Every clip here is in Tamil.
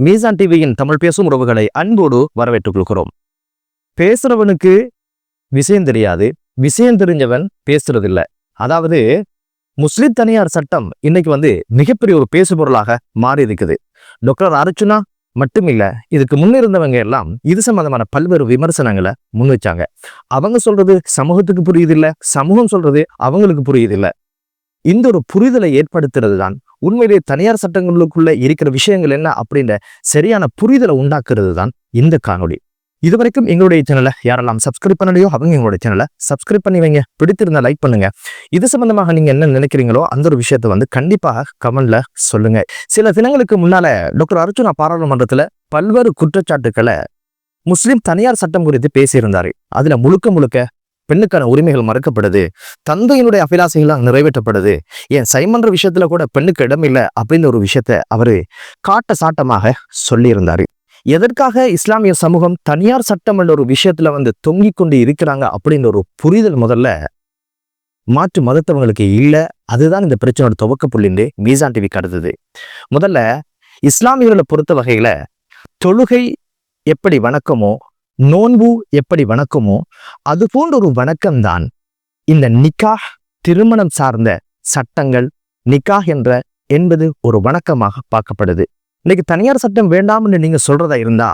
மீசான் டிவியின் தமிழ் பேசும் உறவுகளை அன்போடு வரவேற்றுக் கொள்கிறோம். பேசுறவனுக்கு விஷயம் தெரியாது, விஷயம் தெரிஞ்சவன் பேசுறதில்லை. அதாவது முஸ்லிம் தனியார் சட்டம் இன்னைக்கு மிகப்பெரிய ஒரு பேசு பொருளாக மாறி இருக்குது. டாக்டர் அர்ச்சுனா மட்டுமில்ல, இதுக்கு முன்னிருந்தவங்க எல்லாம் இது சம்பந்தமான பல்வேறு விமர்சனங்களை முன் வச்சாங்க. அவங்க சொல்றது சமூகத்துக்கு புரியுதில்லை, சமூகம் சொல்றது அவங்களுக்கு புரியுதில்லை. இந்த ஒரு புரிதலை ஏற்படுத்துறது தான் உண்மையிலேயே தனியார் சட்டங்களுக்குள்ள இருக்கிற விஷயங்கள் என்ன அப்படின்ற சரியான புரிதலை உண்டாக்குறது தான் இந்த காணொலி. இதுவரைக்கும் எங்களுடைய சேனலை யாரெல்லாம் சப்ஸ்கிரைப் பண்ணலையோ அவங்க எங்களுடைய சேனலை சப்ஸ்கிரைப் பண்ணி வைங்க. பிடித்திருந்தா லைக் பண்ணுங்க. இது சம்பந்தமாக நீங்க என்ன நினைக்கிறீங்களோ அந்த ஒரு விஷயத்த கண்டிப்பாக கமெண்ட்ல சொல்லுங்க. சில தினங்களுக்கு முன்னால டாக்டர் அர்ச்சுனா பாராளுமன்றத்துல பல்வேறு குற்றச்சாட்டுக்களை முஸ்லிம் தனியார் சட்டம் குறித்து பேசியிருந்தாரு. அதுல முழுக்க பெண்ணுக்கான உரிமைகள் மறுக்கப்படுது, தந்தையினுடைய அபிலாசைகளாக நிறைவேற்றப்படுது, ஏன் சைமன்ற விஷயத்துல கூட பெண்ணுக்கு இடம் இல்லை அப்படின்ற ஒரு விஷயத்த அவரு காட்ட சாட்டமாக சொல்லியிருந்தாரு. எதற்காக இஸ்லாமிய சமூகம் தனியார் சட்டம் என்ற ஒரு விஷயத்துல தொங்கிக் கொண்டு இருக்கிறாங்க அப்படின்ற ஒரு புரிதல் முதல்ல மாற்று மதத்தவங்களுக்கு இல்லை. அதுதான் இந்த பிரச்சனையோட துவக்க புள்ளின்னு மீசான் டிவி கருதுது. முதல்ல இஸ்லாமியர்களை பொறுத்த வகையில தொழுகை எப்படி வணக்கமோ, நோன்பு எப்படி வணக்கமோ, அது போன்ற ஒரு வணக்கம்தான் இந்த நிக்காஹ், திருமணம் சார்ந்த சட்டங்கள். நிக்காஹ் என்பது ஒரு வணக்கமாக பார்க்கப்படுது. இன்னைக்கு தனியார் சட்டம் வேண்டாம்னு நீங்க சொல்றதா இருந்தா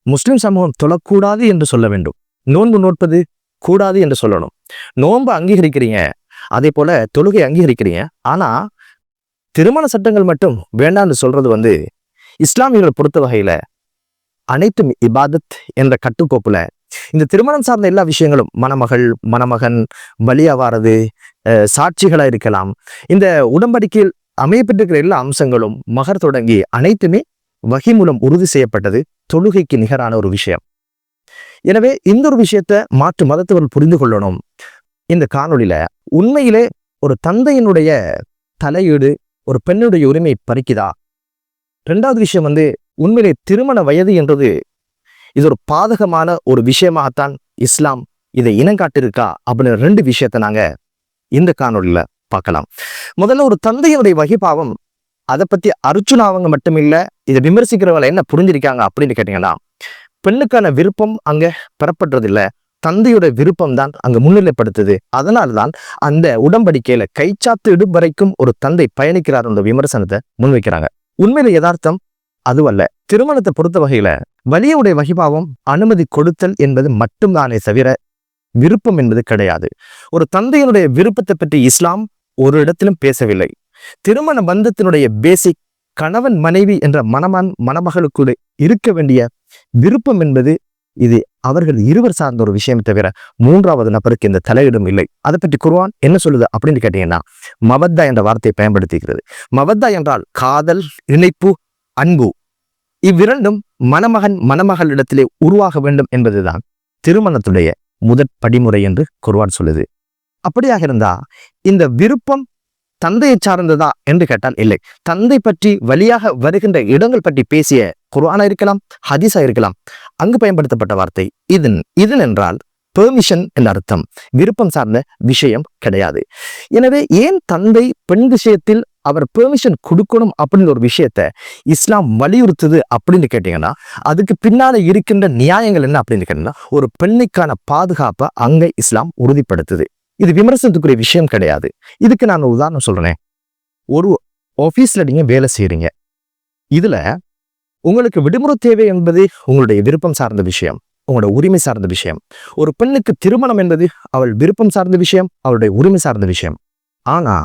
முஸ்லிம் சமூகம் தொழக்கூடாது என்று சொல்ல வேண்டும், நோன்பு நோட்பது கூடாது என்று சொல்லணும். நோன்பு அங்கீகரிக்கிறீங்க, அதே போல தொழுகை அங்கீகரிக்கிறீங்க, ஆனா திருமண சட்டங்கள் மட்டும் வேண்டாம்னு சொல்றது இஸ்லாமியர்களை பொறுத்த வகையில அனைத்தும் இபாதத் என்ற கட்டுக்கோப்புல இந்த திருமணம் சார்ந்த எல்லா விஷயங்களும், மணமகள் மணமகன் பலியாவாரது, சாட்சிகளா இருக்கலாம், இந்த உடன்படிக்கையில் அமையப்பட்டிருக்கிற எல்லா அம்சங்களும் மகர் தொடங்கி அனைத்துமே வகி மூலம் உறுதி செய்யப்பட்டது, தொழுகைக்கு நிகரான ஒரு விஷயம். எனவே இந்த ஒரு விஷயத்த மாற்று மதத்தவர்கள் புரிந்து கொள்ளணும். இந்த காணொலியில உண்மையிலே ஒரு தந்தையினுடைய தலையீடு ஒரு பெண்ணுடைய உரிமை பறிக்குதா? ரெண்டாவது விஷயம் உண்மையிலே திருமண வயது என்றது இது ஒரு பாதகமான ஒரு விஷயமாகத்தான் இஸ்லாம் இதை இனங்காட்டிருக்கா அப்படின்னு ரெண்டு விஷயத்த நாங்க இந்த காணொலியில பார்க்கலாம். முதல்ல ஒரு தந்தையினுடைய வகிபாவம், அதை பத்தி அர்ச்சுனா அவங்க மட்டுமில்ல, இதை விமர்சிக்கிறவங்க என்ன புரிஞ்சிருக்காங்க அப்படின்னு கேட்டீங்கன்னா, பெண்ணுக்கான விருப்பம் அங்க பெறப்படுறதில்லை, தந்தையோட விருப்பம் தான் அங்க முன்னிலைப்படுத்துது. அதனால்தான் அந்த உடன்படிக்கையில கைச்சாத்து இடும் வரைக்கும் ஒரு தந்தை பயணிக்கிறார் என்ற விமர்சனத்தை முன்வைக்கிறாங்க. உண்மையில யதார்த்தம் அதுவல்ல. திருமணத்தை பொறுத்த வகையில வலியுடைய வகிபாவம் அனுமதி கொடுத்தல் என்பது மட்டும்தானே தவிர விருப்பம் என்பது கிடையாது. ஒரு தந்தையினுடைய விருப்பத்தை பற்றி இஸ்லாம் ஒரு இடத்திலும் பேசவில்லை. திருமண பந்தத்தினுடைய பேசிக் கணவன் மனைவி என்ற மணமகளுக்குள்ள இருக்க வேண்டிய விருப்பம் என்பது இது அவர்கள் இருவர் சார்ந்த ஒரு விஷயம் தவிர மூன்றாவது நபருக்கு இந்த தலையிடும் இல்லை. அதை பற்றி குர்ஆன் என்ன சொல்லுது அப்படின்னு கேட்டீங்கன்னா, மவத்தா என்ற வார்த்தையை பயன்படுத்துகிறது. மவத்தா என்றால் காதல், இணைப்பு, அன்பு. இவ்விரண்டும் மணமகன் மணமகளிடத்திலே உருவாக வேண்டும் என்பதுதான் திருமணத்துடைய முதற் படிமுறை என்று குர்ஆன் சொல்லுது. அப்படியாக இருந்தா இந்த விருப்பம் தந்தையை சார்ந்ததா என்று கேட்டால் இல்லை. தந்தை பற்றி வழியாக வருகின்ற இடங்கள் பற்றி பேசிய குர்ஆனா இருக்கலாம், ஹதீஸா இருக்கலாம், அங்கு பயன்படுத்தப்பட்ட வார்த்தை இதன் என்றால் பெர்மிஷன் என்ற அர்த்தம், விருப்பம் சார்ந்த விஷயம் கிடையாது. எனவே ஏன் தந்தை பெண் விஷயத்தில் அவர் பெர்மிஷன் கொடுக்கணும் அப்படின்ற ஒரு விஷயத்த இஸ்லாம் வலியுறுத்துது அப்படின்னு கேட்டீங்கன்னா, அதுக்கு பின்னால இருக்கின்ற நியாயங்கள் என்ன அப்படின்னு கேட்டீங்கன்னா, ஒரு பெண்ணுக்கான பாதுகாப்பை அங்க இஸ்லாம் உறுதிப்படுத்துது. இது விமர்சனத்துக்குரிய விஷயம் கிடையாது. இதுக்கு நான் ஒரு உதாரணம் சொல்றேன். ஒரு ஆபீஸ்ல நீங்க வேலை செய்யறீங்க, இதுல உங்களுக்கு விடுமுறை தேவை என்பது உங்களுடைய விருப்பம் சார்ந்த விஷயம், உங்களோட உரிமை சார்ந்த விஷயம். ஒரு பெண்ணுக்கு திருமணம் என்பது அவள் விருப்பம் சார்ந்த விஷயம், அவளுடைய உரிமை சார்ந்த விஷயம். ஆனா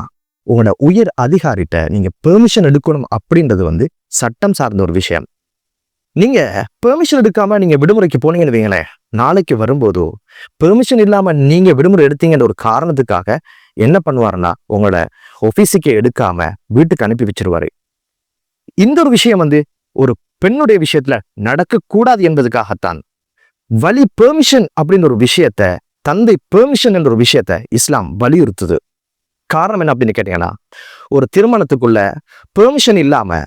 உங்களோட உயர் அதிகாரிட்ட நீங்க பெர்மிஷன் எடுக்கணும் அப்படின்றது சட்டம் சார்ந்த ஒரு விஷயம். நீங்க பெர்மிஷன் எடுக்காம நீங்க விடுமுறைக்கு போனீங்கன்னு வைங்களேன், நாளைக்கு வரும்போதோ பெர்மிஷன் இல்லாம நீங்க விடுமுறை எடுத்தீங்கன்ற ஒரு காரணத்துக்காக என்ன பண்ணுவாருன்னா உங்களோட ஆபீஸுக்கே எடுக்காம வீட்டுக்கு அனுப்பி வச்சிருவாரு. இந்த ஒரு விஷயம் ஒரு பெண்ணுடைய விஷயத்துல நடக்கக்கூடாது என்பதுக்காகத்தான் வலி பெர்மிஷன் அப்படின்னு ஒரு விஷயத்த, தந்தை பெர்மிஷன் என்ற ஒரு விஷயத்த இஸ்லாம் வலியுறுத்துது. காரணம் என்ன அப்படின்னு கேட்டீங்கன்னா, ஒரு திருமணத்துக்குள்ள பெர்மிஷன் இல்லாம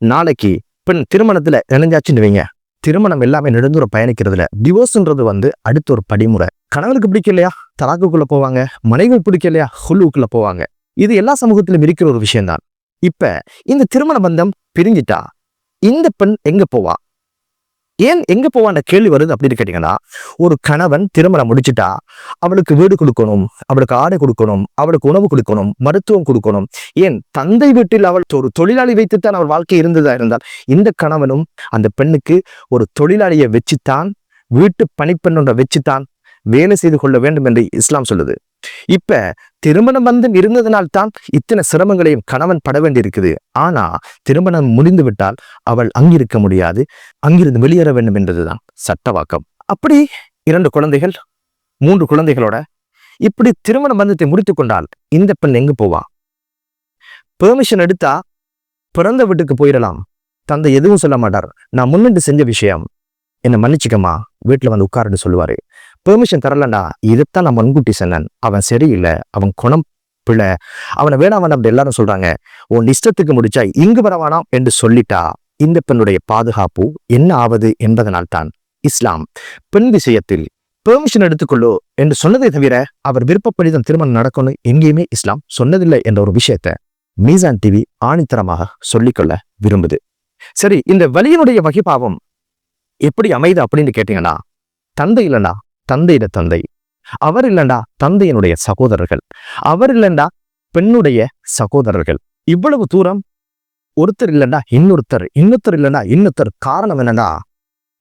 நாளைக்கு பெண் திருமணத்துல இணைஞ்சாச்சுன்னு வைங்க, திருமணம் எல்லாமே நெடுந்தூரம் பயணிக்கிறதுல டிவோர்ஸ்ன்றது அடுத்த ஒரு படிமுறை. கணவனுக்கு பிடிக்கலையா தலாக்குக்குள்ள போவாங்க, மனைவி பிடிக்கலையா ஹுல்லுக்குள்ள போவாங்க. இது எல்லா சமூகத்திலும் இருக்கிற ஒரு விஷயம்தான். இப்ப இந்த திருமண பந்தம் பிரிஞ்சிட்டா இந்த பெண் எங்க போவா? ஏன் எங்க போவான்ற கேள்வி வருது அப்படின்னு கேட்டீங்கன்னா, ஒரு கணவன் திருமணம் முடிச்சுட்டா அவளுக்கு வீடு கொடுக்கணும், அவளுக்கு ஆடை கொடுக்கணும், அவளுக்கு உணவு கொடுக்கணும், மருத்துவம் கொடுக்கணும். ஏன் தந்தை வீட்டில் அவள் ஒரு தொழிலாளி வைத்துத்தான் அவள் வாழ்க்கை இருந்ததா இருந்தால், இந்த கணவனும் அந்த பெண்ணுக்கு ஒரு தொழிலாளியை வச்சுத்தான், வீட்டு பணிப்பெண்ணொன்றை வச்சுத்தான் வேலை செய்து கொள்ள வேண்டும் என்று இஸ்லாம் சொல்லுது. இப்ப திருமண பந்தம் இருந்ததனால்தான் இத்தனை சிரமங்களையும் கணவன் பட வேண்டி இருக்குது. ஆனா திருமணம் முடிந்து விட்டால் அவள் அங்கிருக்க முடியாது, அங்கிருந்து வெளியேற வேண்டும் என்றதுதான் சட்டவாக்கம். அப்படி 2 குழந்தைகள் 3 குழந்தைகளோட இப்படி திருமண பந்தத்தை முடித்துக் கொண்டால் இந்த பெண் எங்க போவா? பெர்மிஷன் எடுத்தா பிறந்த வீட்டுக்கு போயிடலாம், தந்தை எதுவும் சொல்ல மாட்டார். நான் முன்னிட்டு செஞ்ச விஷயம், என்னை மன்னிச்சுக்கமா, வீட்டுல வந்து உட்காருன்னு சொல்லுவாரு. பெர்மிஷன் தரலண்டா, இதைத்தான் நான் முன்கூட்டி சொன்னேன், அவன் சரியில்லை, அவன் குணம் பிள்ளை, அவனை வேணாம் வேண்டாம் எல்லாரும் சொல்றாங்க, உன் இஷ்டத்துக்கு முடிச்சா இங்கு வரவானாம் என்று சொல்லிட்டா இந்த பெண்ணுடைய பாதுகாப்பு என்ன ஆவது என்பதனால் தான் இஸ்லாம் பெண் விஷயத்தில் பெர்மிஷன் எடுத்துக்கொள்ளோ என்று சொன்னதை தவிர அவர் விருப்பப்படிதான் திருமணம் நடக்கணும் எங்கேயுமே இஸ்லாம் சொன்னதில்லை என்ற ஒரு விஷயத்தை மீசான் டிவி ஆணித்தரமாக சொல்லிக்கொள்ள விரும்புது. சரி, இந்த வலியினுடைய வகைபாவம் எப்படி அமைது அப்படின்னு கேட்டீங்கன்னா, தந்தை இல்லைண்டா தந்தையிட தந்தை, அவர் இல்லைண்டா தந்தையினுடைய சகோதரர்கள், அவர் இல்லைண்டா பெண்ணுடைய சகோதரர்கள், இவ்வளவு தூரம் ஒருத்தர் இல்லைண்டா இன்னொருத்தர், இன்னொருத்தர் இல்லைண்டா இன்னொருத்தர். காரணம் என்னன்னா,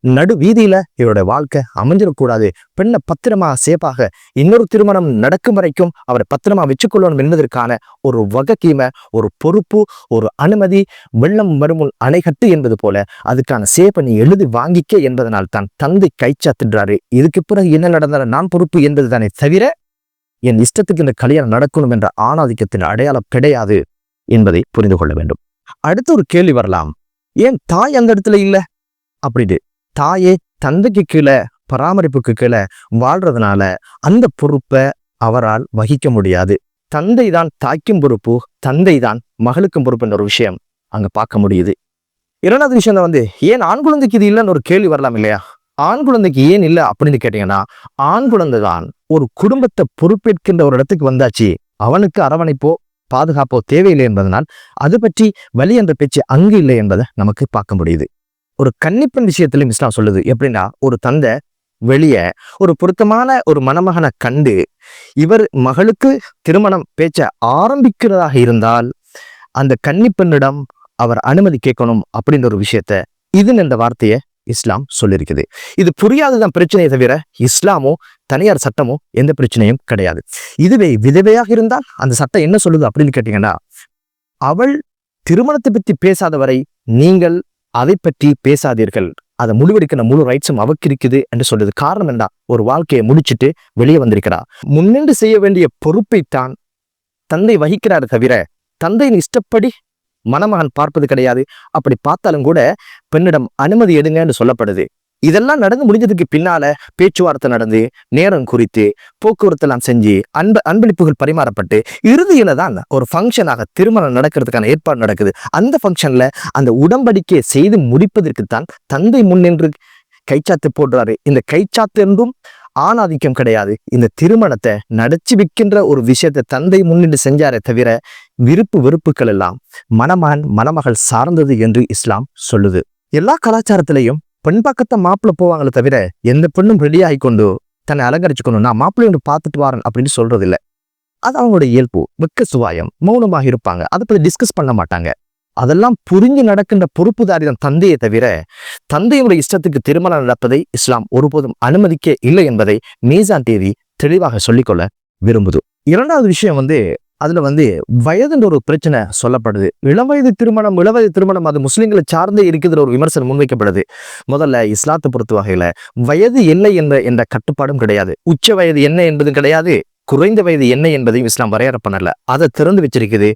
நடு வீதியில இவருடைய வாழ்க்கை அமைஞ்சிடக்கூடாது, பெண்ணை பத்திரமா சேஃபாக இன்னொரு திருமணம் நடக்கும் வரைக்கும் அவரை பத்திரமா வச்சுக்கொள்ளணும் என்பதற்கான ஒரு வகைக்கீமை, ஒரு பொறுப்பு, ஒரு அனுமதி. வெள்ளம் வருமுன் அணைகட்டு என்பது போல அதுக்கான சேப்பை நீ எழுதி வாங்கிக்க என்பதனால் தான் தந்தை கைச்சாத்துன்றாரு. இதுக்கு பிறகு என்ன நடந்தாலும் நான் பொறுப்பு என்பது தானே தவிர என் இஷ்டத்துக்கு இந்த கல்யாணம் நடக்கணும் என்ற ஆணாதிக்கத்தின் அடையாளம் கிடையாது என்பதை புரிந்து கொள்ள வேண்டும். அடுத்த ஒரு கேள்வி வரலாம், ஏன் தாய் அந்த இடத்துல இல்லை அப்படின்னு. தாயே தந்தைக்கு கீழே பராமரிப்புக்கு கீழே வாழ்றதுனால அந்த பொறுப்பை அவரால் வகிக்க முடியாது. தந்தை தான் தாய்க்கும் பொறுப்பு, தந்தை தான் மகளுக்கும் பொறுப்பு என்ற ஒரு விஷயம் அங்க பார்க்க முடியுது. 2வது விஷயம் தான் ஏன் ஆண் குழந்தைக்கு இது இல்லைன்னு ஒரு கேள்வி வரலாம் இல்லையா? ஆண் குழந்தைக்கு ஏன் இல்லை அப்படின்னு கேட்டீங்கன்னா, ஆண் குழந்தை தான் ஒரு குடும்பத்தை பொறுப்பேற்கின்ற ஒரு இடத்துக்கு வந்தாச்சு, அவனுக்கு அரவணைப்போ பாதுகாப்போ தேவையில்லை என்பதனால் அது பற்றி வலி என்ற பேச்சு அங்கு இல்லை என்பதை நமக்கு பார்க்க முடியுது. ஒரு கன்னிப்பெண் விஷயத்திலும் இஸ்லாம் சொல்லுது எப்படின்னா, ஒரு தந்தை வெளியே ஒரு பொருத்தமான ஒரு மணமகனை கண்டு இவர் மகளுக்கு திருமணம் பேச்ச ஆரம்பிக்கிறதாக இருந்தால் அந்த கன்னிப்பெண்ணிடம் அவர் அனுமதி கேட்கணும் அப்படின்ற ஒரு விஷயத்த இது என்ற வார்த்தையை இஸ்லாம் சொல்லியிருக்குது. இது புரியாததான் பிரச்சனையை தவிர இஸ்லாமோ தனியார் சட்டமோ எந்த பிரச்சனையும் கிடையாது. இதுவே விதவையாக இருந்தால் அந்த சட்டம் என்ன சொல்லுது அப்படின்னு கேட்டீங்கன்னா, அவள் திருமணத்தை பற்றி பேசாத வரை நீங்கள் அதை பற்றி பேசாதீர்கள், அதை முடிவெடுக்கிற முழு ரைட்ஸும் அவருக்கு இருக்குது என்று சொல்லுது. காரணம் என்ன? ஒரு வாழ்க்கையை முடிச்சுட்டு வெளியே வந்திருக்கிறா, முன்னின்று செய்ய வேண்டிய பொறுப்பைத்தான் தந்தை வகிக்கிறாரு தவிர தந்தையின் இஷ்டப்படி மணமகன் பார்ப்பது கிடையாது. அப்படி பார்த்தாலும் கூட பெண்ணிடம் அனுமதி எடுங்க என்று சொல்லப்படுது. இதெல்லாம் நடந்து முடிஞ்சதுக்கு பின்னால பேச்சுவார்த்தை நடந்து நேரம் குறித்து போக்குவரத்து எல்லாம் செஞ்சு அன்பளிப்புகள் பரிமாறப்பட்டு இறுதியில தான் ஒரு ஃபங்க்ஷனாக திருமணம் நடக்கிறதுக்கான ஏற்பாடு நடக்குது. அந்த ஃபங்க்ஷன்ல அந்த உடன்படிக்கையை செய்து முடிப்பதற்குத்தான் தந்தை முன்னின்று கைச்சாத்து போடுறாரு. இந்த கைச்சாத்து என்றும் ஆணாதிக்கம் கிடையாது. இந்த திருமணத்தை நடத்தி வைக்கின்ற ஒரு விஷயத்தை தந்தை முன்னின்று செஞ்சாரே தவிர விருப்பு வெறுப்புகள் எல்லாம் மணமகன் மணமகள் சார்ந்தது என்று இஸ்லாம் சொல்லுது. எல்லா கலாச்சாரத்திலையும் பெண் பக்கத்தை மாப்பிள்ளை போவாங்களே தவிர எந்த பெண்ணும் ரெடி ஆகி கொண்டு தன்னை அலங்கரிச்சுக்கணும், நான் மாப்பிள்ளை ஒன்று பார்த்துட்டு வாரன் அப்படின்னு சொல்றது இல்லை. அது அவங்களுடைய இயல்பு, வெக்க சுவாயம், மௌனமாக இருப்பாங்க, அதை பத்தி டிஸ்கஸ் பண்ண மாட்டாங்க. அதெல்லாம் புரிஞ்சு நடக்கின்ற பொறுப்புதாரி தான் தந்தையை தவிர தந்தையுடைய இஷ்டத்துக்கு திருமணம் நடப்பதை இஸ்லாம் ஒருபோதும் அனுமதிக்க இல்லை என்பதை மீசான் டிவி தெளிவாக சொல்லிக்கொள்ள விரும்புது. 2வது விஷயம் அதுல வயதுன்ற ஒரு பிரச்சனை சொல்லப்படுது. இளவயது திருமணம் அது முஸ்லிம்களை சார்ந்தே இருக்குதுற ஒரு விமர்சனம் முன்வைக்கப்படுது. முதல்ல இஸ்லாத்தை பொறுத்த வகையில வயது என்ன என்ற கட்டுப்பாடும் கிடையாது. உச்ச வயது என்ன என்பதும் கிடையாது, குறைந்த வயது என்ன என்பதையும் இஸ்லாம் வரையறை பண்ணல. அதை திறந்து வச்சிருக்குது.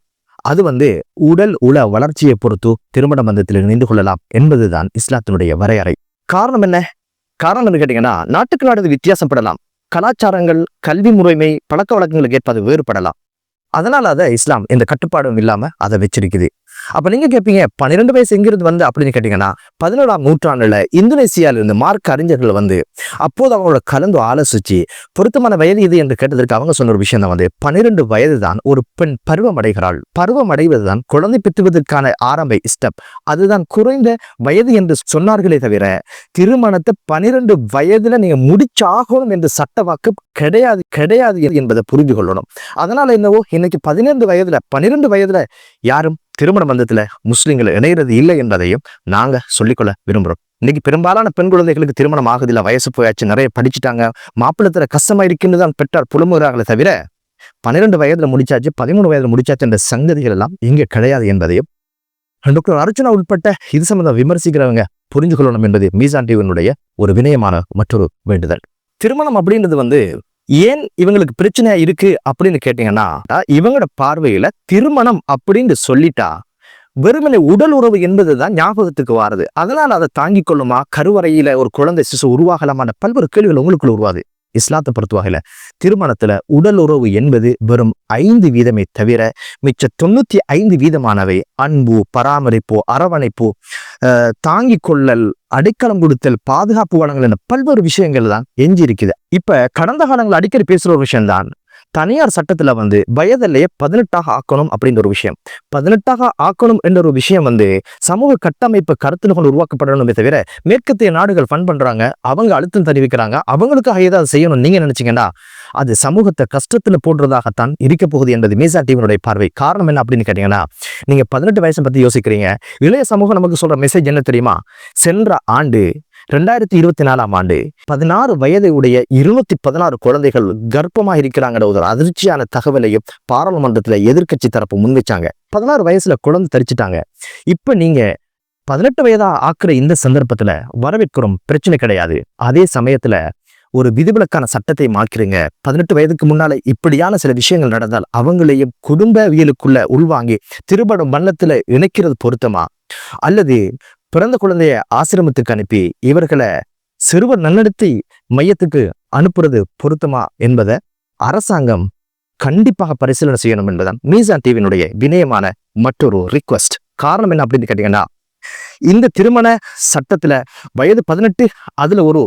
அது உடல் உள வளர்ச்சியை பொறுத்து திருமண பந்தத்தில் இணைந்து கொள்ளலாம் என்பதுதான் இஸ்லாத்தினுடைய வரையறை. காரணம் என்ன? காரணம் கேட்டீங்கன்னா, நாட்டுக்கு நாடு வித்தியாசப்படலாம், கலாச்சாரங்கள், கல்வி முறைமை, பழக்க வழக்கங்களுக்கு ஏற்ப அது வேறுபடலாம். அதனால அதை இஸ்லாம் எந்த கட்டுப்பாடும் இல்லாம அதை வச்சிருக்குது. அப்ப நீங்க கேட்பீங்க 12 வயசு எங்கிருந்து வந்து அப்படின்னு கேட்டீங்கன்னா 17ஆம் நூற்றாண்டுல இந்தோனேசியால இருந்து மார்க் அறிஞர்கள் வந்து அப்போது அவங்களோட கலந்து ஆலோசிச்சு பொருத்தமான வயது இது என்று கேட்டதற்கு அவங்க சொன்ன ஒரு விஷயம் தான் வந்து 12 வயது தான் ஒரு பெண் பருவம் அடைகிறாள். பருவம் அடைவதுதான் குழந்தை பெற்றுவதற்கான ஆரம்ப ஸ்டெப். அதுதான் குறைந்த வயது என்று சொன்னார்களே தவிர திருமணத்தை 12 வயதுல நீங்க முடிச்சாகணும் என்று சட்ட வாக்கு கிடையாது கிடையாது என்பதை புரிந்து கொள்ளணும். அதனால என்னவோ இன்னைக்கு 12 வயதுல யாரும் திருமண பந்தத்துல முஸ்லிம்களை இணைகிறது இல்லை என்பதையும் நாங்க சொல்லிக்கொள்ள விரும்புறோம். இன்னைக்கு பெரும்பாலான பெண் குழந்தைகளுக்கு திருமணம் ஆகுதில்ல, வயசு போயாச்சு, நிறைய படிச்சுட்டாங்க, மாப்பிள்ளத்துல கஷ்டமா இருக்குன்னு தான் பெற்றார் புலம்புகிறார்களே தவிர 12 வயதுல முடிச்சாச்சு 13 வயதுல முடிச்சாச்சு என்ற சங்கதிகள் எல்லாம் இங்க கிடையாது என்பதையும் டாக்டர் அர்ச்சனா உட்பட்ட இது சம்பந்தம் விமர்சிக்கிறவங்க புரிந்து கொள்ளணும் என்பது மீசான் டிவியினுடைய ஒரு வினயமான மற்றொரு வேண்டுதல். திருமணம் அப்படின்றது வந்து ஏன் இவங்களுக்கு பிரச்சனையா இருக்கு அப்படின்னு கேட்டீங்கன்னா, இவங்களோட பார்வையில திருமணம் அப்படின்னு சொல்லிட்டா வெறுமனை உடல் உறவு என்பதுதான் ஞாபகத்துக்கு வாருது. அதனால அதை தாங்கிக் கொள்ளுமா, கருவறையில ஒரு குழந்தை சிசு உருவாகலாமான பல்வேறு கேள்விகள் உங்களுக்குள்ள உருவாது. இஸ்லாத்தை பொறுத்தவகையில திருமணத்துல உடல் உறவு என்பது வெறும் 5% தவிர மிச்ச 95% அன்பு, பராமரிப்பு, அரவணைப்பு, தாங்கிக் கொள்ளல், அடைக்கலம் கொடுத்தல், பாதுகாப்பு வழங்கல் என பல்வேறு விஷயங்கள் தான் எஞ்சி இருக்குது. இப்ப கடந்த காலங்கள் அடிக்கடி பேசுற ஒரு விஷயம் தான் தனியார் சட்டத்துல வந்து வயதிலேயே 18ஆக ஆக்கணும் அப்படின்ற ஒரு விஷயம். 18ஆக ஆக்கணும் என்ற ஒரு விஷயம் வந்து சமூக கட்டமைப்பு கருத்துல கொண்டு உருவாக்கப்படணுமே தவிர மேற்கத்திய நாடுகள் ஃபண்ட் பண்றாங்க, அவங்க அழுத்தம் தெரிவிக்கிறாங்க, அவங்களுக்காக ஏதாவது செய்யணும் நீங்க நினைச்சீங்கன்னா அது சமூகத்தை கஷ்டத்துல போடுறதாகத்தான் இருக்க போகுது என்பது மீசான் டிவியினுடைய பார்வை. காரணம் என்ன அப்படின்னு கேட்டீங்கன்னா, நீங்க 18 வயசை பத்தி யோசிக்கிறீங்க, இளைய சமூகம் நமக்கு சொல்ற மெசேஜ் என்ன தெரியுமா? சென்ற ஆண்டு 2024ஆம் ஆண்டு 16 வயதை உடைய 216 குழந்தைகள் கர்ப்பமா இருக்கிறாங்கிற ஒரு அதிர்ச்சியான தகவலையும் பாராளுமன்றத்துல எதிர்கட்சி தரப்பு முன்வைச்சாங்க. 16 வயசுல குழந்தை தரிச்சிட்டாங்க. இப்ப நீங்க 18 வயதா ஆக்குற இந்த சந்தர்ப்பத்துல வரவேற்கிறோம், பிரச்சனை கிடையாது. அதே சமயத்துல ஒரு விதிவிலக்கான சட்டத்தை மாக்கிறீங்க. 18 வயதுக்கு முன்னால இப்படியான சில விஷயங்கள் நடந்தால் அவங்களையும் குடும்பவியலுக்குள்ள உள்வாங்கி திருமணம் பண்ணத்துல இணைக்கிறது பொருத்தமா, அல்லது பிறந்த குழந்தைய ஆசிரமத்துக்கு அனுப்பி இவர்களை சிறுவர் நன்னடத்தை மையத்துக்கு அனுப்புறது பொருத்தமா என்பதை அரசாங்கம் கண்டிப்பாக பரிசீலனை செய்யணும் என்பதுதான் மீசான் டிவியினுடைய வினயமான மற்றொரு ரிக்வெஸ்ட். காரணம் என்ன அப்படின்னு கேட்டீங்கன்னா, இந்த திருமண சட்டத்துல வயது 18 அதுல ஒரு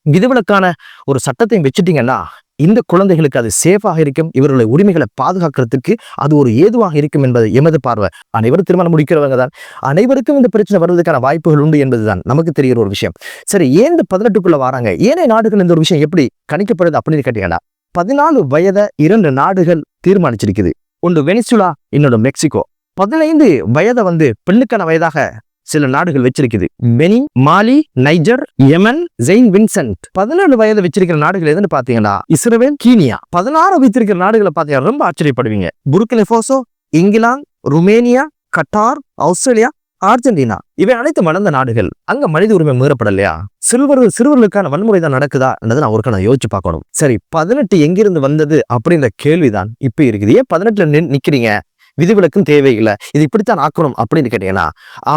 விதிவிலக்கான ஒரு சட்டத்தையும் வச்சுட்டீங்கன்னா இந்த குழந்தைகளுக்கு அது சேஃபாக இருக்கும், இவர்களுடைய உரிமைகளை பாதுகாக்கிறதுக்கு அது ஒரு ஏதுவாக இருக்கும் என்பது எமது பார்வை. அனைவரும் திருமணம் முடிக்கிறவங்க தான், அனைவருக்கும் இந்த பிரச்சனை வருவதற்கான வாய்ப்புகள் உண்டு என்பதுதான் நமக்கு தெரிகிற ஒரு விஷயம். சரி, ஏன் இந்த 18க்குள்ள வராங்க, ஏனைய நாடுகள் இந்த ஒரு விஷயம் எப்படி கணிக்கப்படுது அப்படின்னு கேட்டீங்கன்னா, 14 வயதை 2 நாடுகள் தீர்மானிச்சிருக்குது. ஒன்று வெனிசுலா, இன்னொன்று மெக்சிகோ. 15 வயதை வந்து பெண்ணுக்கான வயதாக சில நாடுகள் வச்சிருக்குது. பெனி, மாலி, நைஜர், யமன், ஜெயின் வின்சென்ட். 17 வயது வச்சிருக்கிற நாடுகள் எதுன்னு பாத்தீங்கன்னா இஸ்ரேல், கீனியா. 16 வைத்திருக்கிற நாடுகளை பாத்தீங்கன்னா ரொம்ப ஆச்சரியப்படுவீங்க. Burkina Faso, England, Romania, Qatar, Australia, Argentina. இவை அனைத்து வளர்ந்த நாடுகள். அங்க மனித உரிமை மீறப்படலையா? சிறுவர்களுக்கான வன்முறை தான் நடக்குதா என்றதை நான் ஒருக்க யோசிச்சு பார்க்கணும். சரி, 18 எங்கிருந்து வந்தது அப்படின்ற கேள்விதான் இப்ப இருக்குது. ஏன் 18ல நிக்கிறீங்க, விதிவிலக்கும் தேவையில்லை, இது இப்படித்தான் ஆக்கணும் அப்படின்னு கேட்டீங்கன்னா,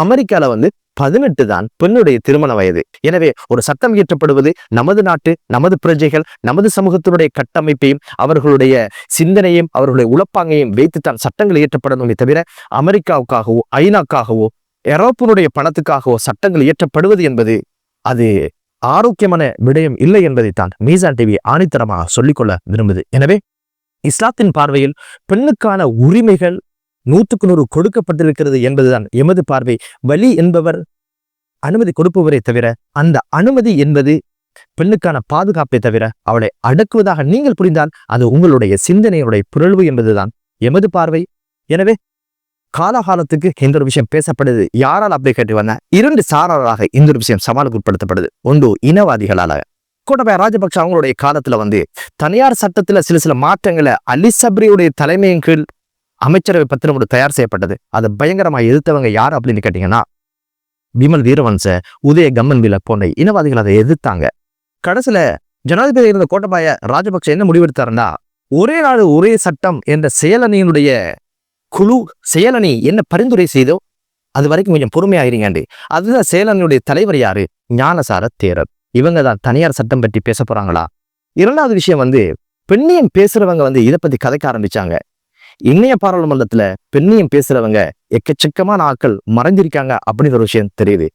அமெரிக்கால வந்து 18 தான் பெண்ணுடைய திருமண வயது. எனவே ஒரு சட்டம் இயற்றப்படுவது நமது நாட்டு, நமது பிரஜைகள், நமது சமூகத்தினுடைய கட்டமைப்பையும் அவர்களுடைய சிந்தனையும் அவர்களுடைய உளப்பாங்கையும் வைத்துத்தான் சட்டங்கள் இயற்றப்படணுமே தவிர அமெரிக்காவுக்காகவோ ஐநாக்காகவோ ஐரோப்பினுடைய பணத்துக்காகவோ சட்டங்கள் இயற்றப்படுவது என்பது அது ஆரோக்கியமான விடயம் இல்லை என்பதைத்தான் மீசான் டிவி ஆணித்தரமாக சொல்லிக்கொள்ள விரும்புது. எனவே இஸ்லாத்தின் பார்வையில் பெண்ணுக்கான உரிமைகள் 100க்கு 100 கொடுக்கப்பட்டிருக்கிறது என்பதுதான் எமது பார்வை. வலி என்பவர் அனுமதி கொடுப்பவரை தவிர அந்த அனுமதி என்பது பெண்ணுக்கான பாதுகாப்பை தவிர அவளை அடக்குவதாக நீங்கள் புரிந்தால் அது உங்களுடைய சிந்தனையுடைய பிறழ்வு என்பதுதான் எமது பார்வை. எனவே காலகாலத்துக்கு இந்த ஒரு விஷயம் பேசப்படுது. யாரால் அப்படி கேட்டு வந்த 2 சாராராக இந்த ஒரு விஷயம் சவாலுக்கு உட்படுத்தப்படுது. ஒன்று இனவாதிகளால. கோட்டபாய ராஜபக்ஷ அவங்களுடைய காலத்துல வந்து தனியார் சட்டத்துல சில மாற்றங்களை அலி சப்ரியுடைய தலைமையின் கீழ் அமைச்சரவை பத்திரம் ஒன்று தயார் செய்யப்பட்டது. அதை பயங்கரமா எதிர்த்தவங்க யார் அப்படின்னு கேட்டீங்கன்னா விமல் வீரவன்ச, உதய கம்மன்வில போன்ற இனவாதிகள் அதை எதிர்த்தாங்க. கடைசியில ஜனாதிபதி இருந்த கோட்டபாய ராஜபக்ஷ என்ன முடிவெடுத்தாருன்னா, ஒரே நாடு ஒரே சட்டம் என்ற செயலணியினுடைய குழு செயலணி என்ன பரிந்துரை செய்தோ அது வரைக்கும் கொஞ்சம் பொறுமையாகிறீங்க. அதுதான் செயலணியுடைய தலைவர் யாரு? ஞானசார தேரர். இவங்க தான் தனியார் சட்டம் பற்றி பேச போறாங்களா? 2வது விஷயம் வந்து பெண்ணியம் பேசுறவங்க வந்து இதை பத்தி கதைக்க ஆரம்பிச்சாங்க. இன்றைய பாராளுமன்றத்துல பெண்ணியம் பேசுறவங்க எக்கச்சக்கமான ஆட்கள் மறைஞ்சிருக்காங்க அப்படிங்கிற ஒரு விஷயம் தெரியுது.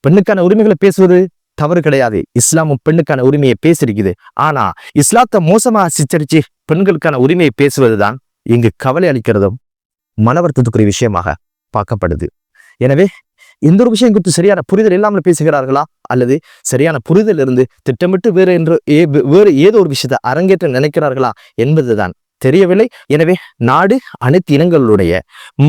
பெண்ணுக்கான உரிமைகளை பேசுவது தவறு கிடையாது. இஸ்லாமும் பெண்ணுக்கான உரிமையை பேசியிருக்குது. ஆனா இஸ்லாத்தை மோசமா சித்தரிச்சு பெண்களுக்கான உரிமையை பேசுவதுதான் இங்கு கவலை அளிக்கிறதும் மன வருத்தத்துக்குரிய விஷயமாக பார்க்கப்படுது. எனவே இந்த ஒரு விஷயம் குறித்து சரியான புரிதல் இல்லாமல் பேசுகிறார்களா, அல்லது சரியான புரிதல் இருந்து திட்டமிட்டு வேறு ஏதோ ஒரு விஷயத்தை அரங்கேற்ற நினைக்கிறார்களா என்பதுதான் தெரியவில்லை. எனவே நாடு அனைத்து இனங்களுடைய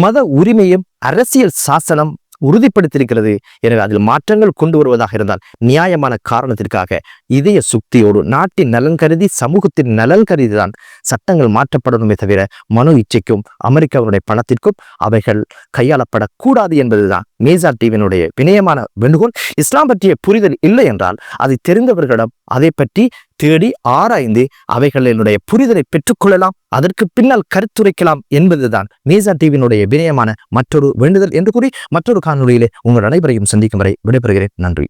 மத உரிமையும் அரசியல் சாசனம் உறுதிப்படுத்தியிருக்கிறது. எனவே அதில் மாற்றங்கள் கொண்டு வருவதாக இருந்தால் நியாயமான காரணத்திற்காக இதய சுக்தியோடு நாட்டின் நலன் கருதி சமூகத்தின் நலன் கருதி தான் சட்டங்கள் மாற்றப்படணுமே தவிர மனோ இச்சைக்கும் அமெரிக்காவுடைய பணத்திற்கும் அவைகள் கையாளப்படக்கூடாது என்பதுதான் மேஜா டிவியினுடைய வினயமான வேண்டுகோள். இஸ்லாம் பற்றிய புரிதல் இல்லை என்றால் அதை தெரிந்தவர்களிடம் அதை பற்றி தேடி ஆராய்ந்து அவைகளினுடைய புரிதலை பெற்றுக்கொள்ளலாம், அதற்கு பின்னால் கருத்துரைக்கலாம் என்பதுதான் மேஜா டிவியினுடைய வினயமான மற்றொரு வேண்டுதல் என்று கூறி மற்றொரு காணொலியிலே உங்கள் அனைவரையும் சந்திக்கும் வரை விடைபெறுகிறேன். நன்றி.